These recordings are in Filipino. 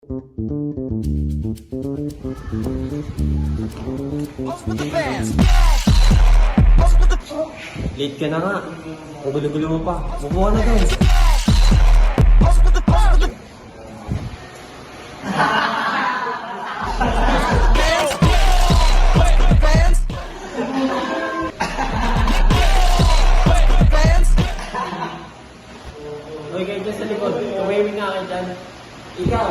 Late ka na nga. Magulo-gulo mo pa. Bubuha na doon. Uy, kayo dyan sa likod. Kumawin nga kayo dyan. Ikaw!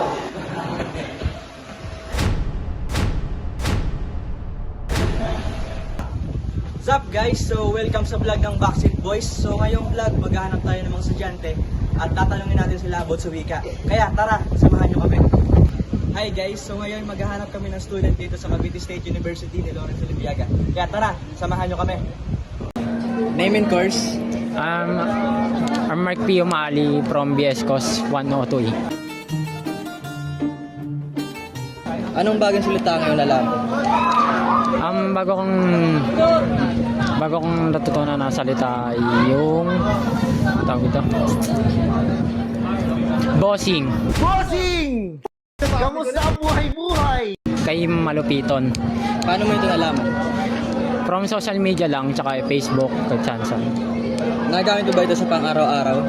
What's up guys? So welcome sa vlog ng Backseat Boys. So ngayong vlog, maghahanap tayo ng mga estudyante at tatanungin natin sila about sa wika. Kaya tara, samahan nyo kami. Hi guys, so ngayon maghahanap kami ng student dito sa Cavite State University ni Lawrence Olimpiaga. Kaya tara, samahan nyo kami. Name and course? I'm Mark P. Umali from BS Course 102E. Anong bagong salita ngayon alam? Bago kong natutunan na salita ay yung tawag ito. Bossing. Bossing! Kamusta ang buhay-buhay? Kay Malupiton. Paano mo ito nalaman? From social media lang, tsaka Facebook, kay Chanson. Nagamit mo ba ito sa pang-araw-araw?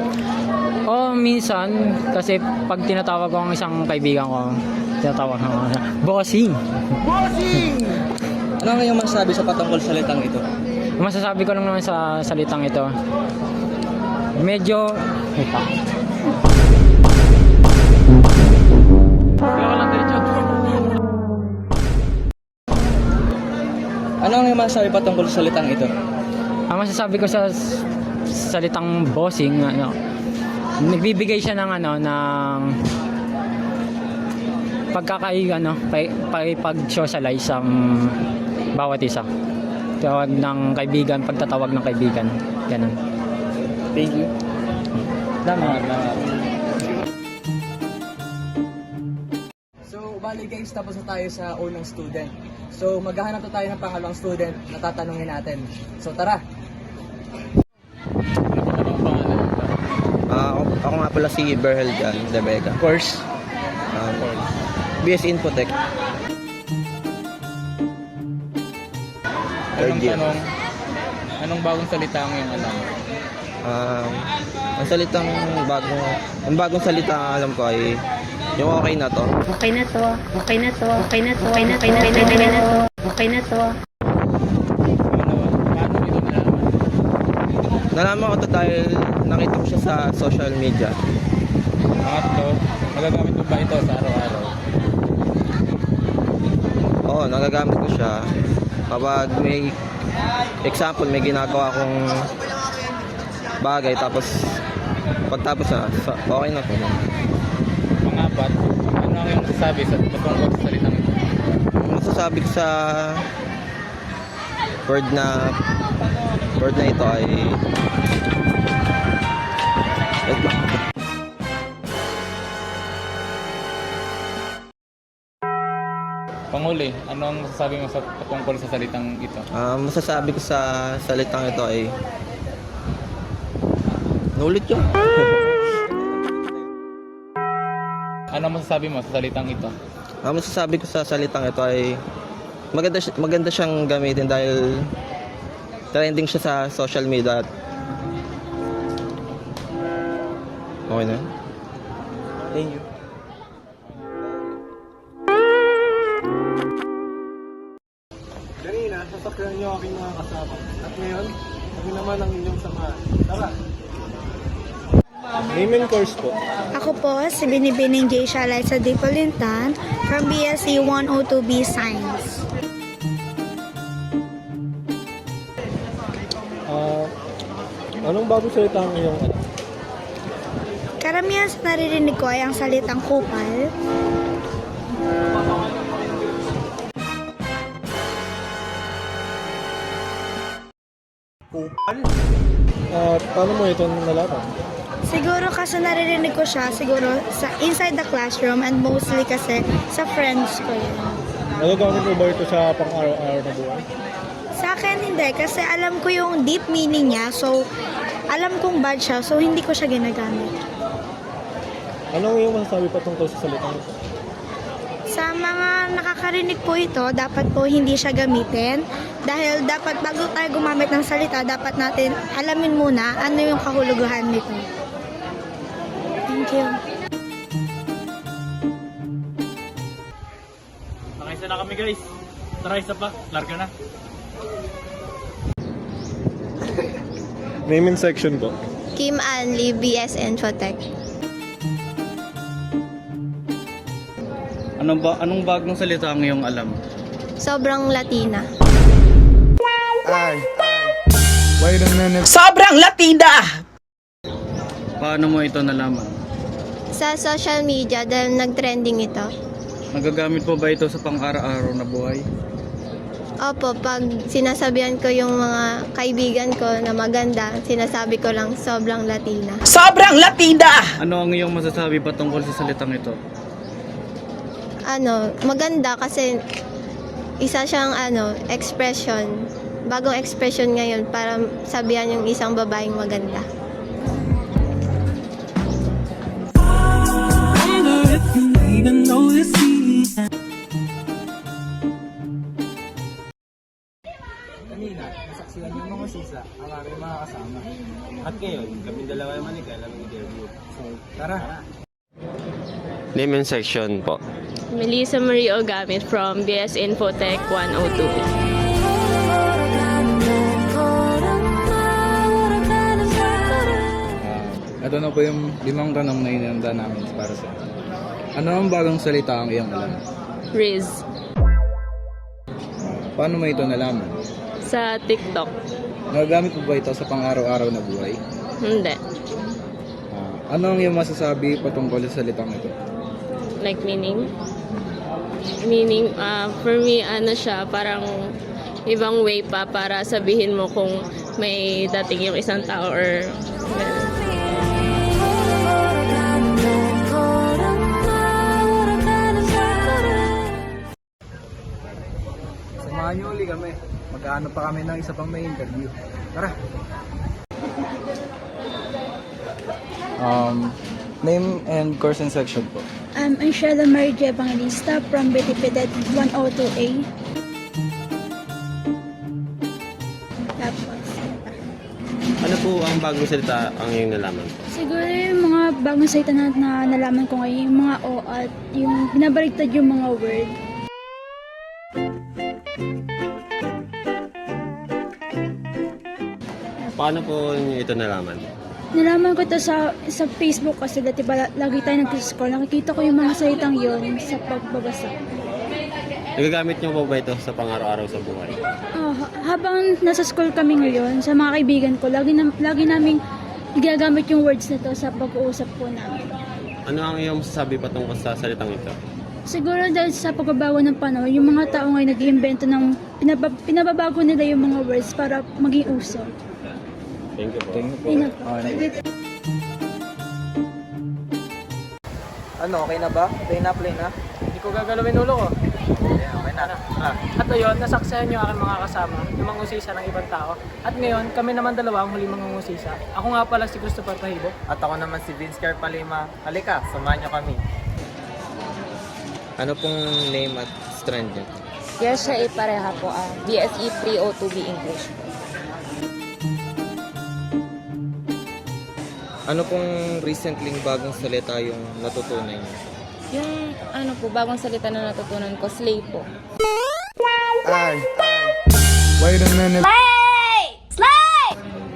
O minsan, kasi pag tinatawag ko ang isang kaibigan ko, tinatawag ko bossing. Bossing! Ano ang iyong masasabi sa patungkol sa salitang ito? Masasabi ko lang naman sa salitang ito, medyo... Wait pa. Ano ang iyong masasabi patungkol sa salitang ito? Ang masasabi ko sa salitang bossing, nagbibigay siya ng pag-socialize sa bawat isa. Tawag ng kaibigan, pagtatawag ng kaibigan. Ganun. Thank you. Tama. So, bali guys, tapos na tayo sa unang student. So, maghahanap na tayo ng pangalawang student na tatanungin natin. So, tara! Ako nga pala si Berhel Jan De Vega. Course? BS Infotech. Third year. Anong bagong salita ang iyong alam? Ang bagong salita ang alam ko ay yung okay na to. Okay na to. Okay na to. Okay na to. Okay na to. Okay na to. Okay na to. Paano ito nalaman? Nalaman ko to dahil nakita ko siya sa social media. Magagamit mo ba ito sa araw-araw? Oo, nagagamit ko siya. Kapag may example, may ginagawa akong bagay, tapos pagtapos na, okay na po. Pangapat, ano ang iyong masasabi patungkol sa salitang ito? Masasabi ko sa word na ito ay wait lang. Panghuli, ano ang masasabi mo patungkol sa salitang ito? Masasabi ko sa salitang ito ay nulit yun. Ano ang masasabi mo sa salitang ito? Masasabi ko sa salitang ito ay maganda siyang gamitin dahil trending siya sa social media. Okay na? Thank you. Kanina, sasakyan niyo aking mga kasama. At ngayon, kami naman ang inyong samahan. Tara! Name and course po. Ako po, si Binibining J. Liza D. Polintan from BSc 102B Science. Anong bagong salita ang iyong alam? Karamihan sa naririnig ko ay ang salitang kupal. At paano mo ito nalaman? Siguro kasi naririnig ko siya siguro sa inside the classroom and mostly kasi sa friends ko yun. Nagagamit mo ba ito sa pang-araw-araw na buhay? Sa akin hindi kasi alam ko yung deep meaning niya, so alam kong bad siya, so hindi ko siya ginagamit. Anong iyong masasabi patungkol sa salitang ito? Sa mga nakakarinig po ito, dapat po hindi siya gamitin. Dahil dapat bago tayo gumamit ng salita, dapat natin alamin muna ano yung kahulugan nito. Thank you. Nakaisa na kami guys. Tara, isa pa. Larga na. Name and section po. Kim Anli, BS Infotech. Anong bagong salita ang iyong alam? Sobrang Latina. Wait a minute. Sobrang Latina! Paano mo ito nalaman? Sa social media dahil nag-trending ito. Nagagamit mo ba ito sa pang-araw-araw na buhay? Opo, pag sinasabihan ko yung mga kaibigan ko na maganda, sinasabi ko lang sobrang Latina. Sobrang Latina! Ano ang iyong masasabi patungkol sa salitang ito? Maganda kasi isa siyang expression. Bagong expression ngayon para sabihan yung isang babaeng maganda. Kanina, nasaksihan yung mga sisa ang aking mga kasama. At ngayon, kami dalawa naman ni Kyle ang interview. So, tara! Name and section po. Melissa Marie Ogamit from BS Infotech 102. Ito na po yung 5 tanong na inanda namin para sa ano ang bagong salita ang iyong alam? Riz. Paano mo ito nalaman? Sa TikTok. Nagagamit mo ba ito sa pang-araw-araw na buhay? Hindi. Ano ang iyong masasabi patungkol sa salitang ito? Like meaning? Meaning, for me, siya, parang ibang way pa para sabihin mo kung may dating yung isang tao or Samahan niyo uli kami. Magkaano pa kami ng isa pang may interview. Tara! Name and course and section po. I'm Sheila Marie Evangelista from Betipedet 102A. Tapos, Ano po ang bagong salita ang iyong nalaman? siguro yung mga bagong salita na nalaman ko ngayon, yung mga o at yung binabaligtad yung mga word. Paano po niyo ito nalaman? Nalaman ko to sa Facebook kasi dati ba lagi tayo nag-scroll. Nakikita ko yung mga salitang yon sa pagbabasa. Nagagamit niyo po ba ito sa pang-araw-araw sa buhay? Habang nasa school kami ngayon, sa mga kaibigan ko, lagi naming ginagamit yung words na to sa pag-uusap po namin. Ano ang iyong masasabi patungkol sa salitang ito? Siguro dahil sa pagbabago ng panahon, yung mga tao ngayon nag-iimbento ng pinababago nila yung mga words para maging uso. Thank you po. Yun na po. Ano, okay na ba? Play na? Hindi ko gagalawin ulo ko. Okay na. At ayun, nasaksihan nyo aking mga kasama, yung mga usisa ng ibang tao. At ngayon, kami naman dalawa ang huli mga usisa. Ako nga pala si Christopher Pahibo. At ako naman si Vince Carpalima. Halika, samahan niyo kami. Ano pong name at strand niyo? Yes, siya pareha po. BSE 302B English po. Ano pong recently bagong salita yung natutunan niyo? Yung bagong salita na natutunan ko, slay po. Wait a minute.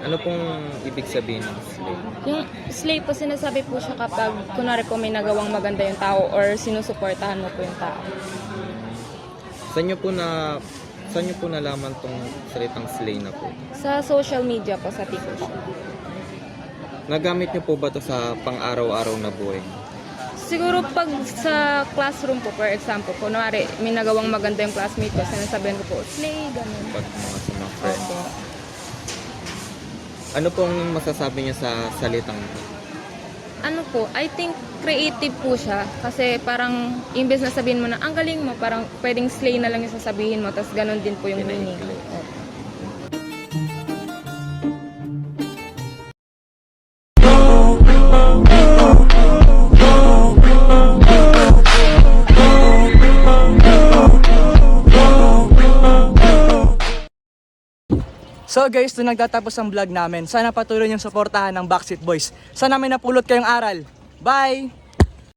Ano pong ibig sabihin ng slay? Yung slay po, sinasabi po siya kapag, kunwari po may nagawang maganda yung tao or sinusuportahan mo po yung tao. Saan niyo po nalaman tong salitang slay na po? Sa social media po, sa TikTok. Nagamit niyo po ba to sa pang-araw-araw na buhay? Siguro pag sa classroom po, for example, kunwari may nagawang maganda yung classmate ko, sinasabihan ko po, slay, ganun. Pag sa mga friends? Opo. Ano pong masasabi niyo sa salitang ito? I think creative po siya kasi parang imbes na sabihin mo na ang galing mo, parang pwedeng slay na lang yung sasabihin mo, tapos ganun din po yung meaning. Opo. So guys, doon nagtatapos ang vlog namin. Sana patuloy niyong suportahan ng Backstreet Boys. Sana may napulot kayong aral. Bye!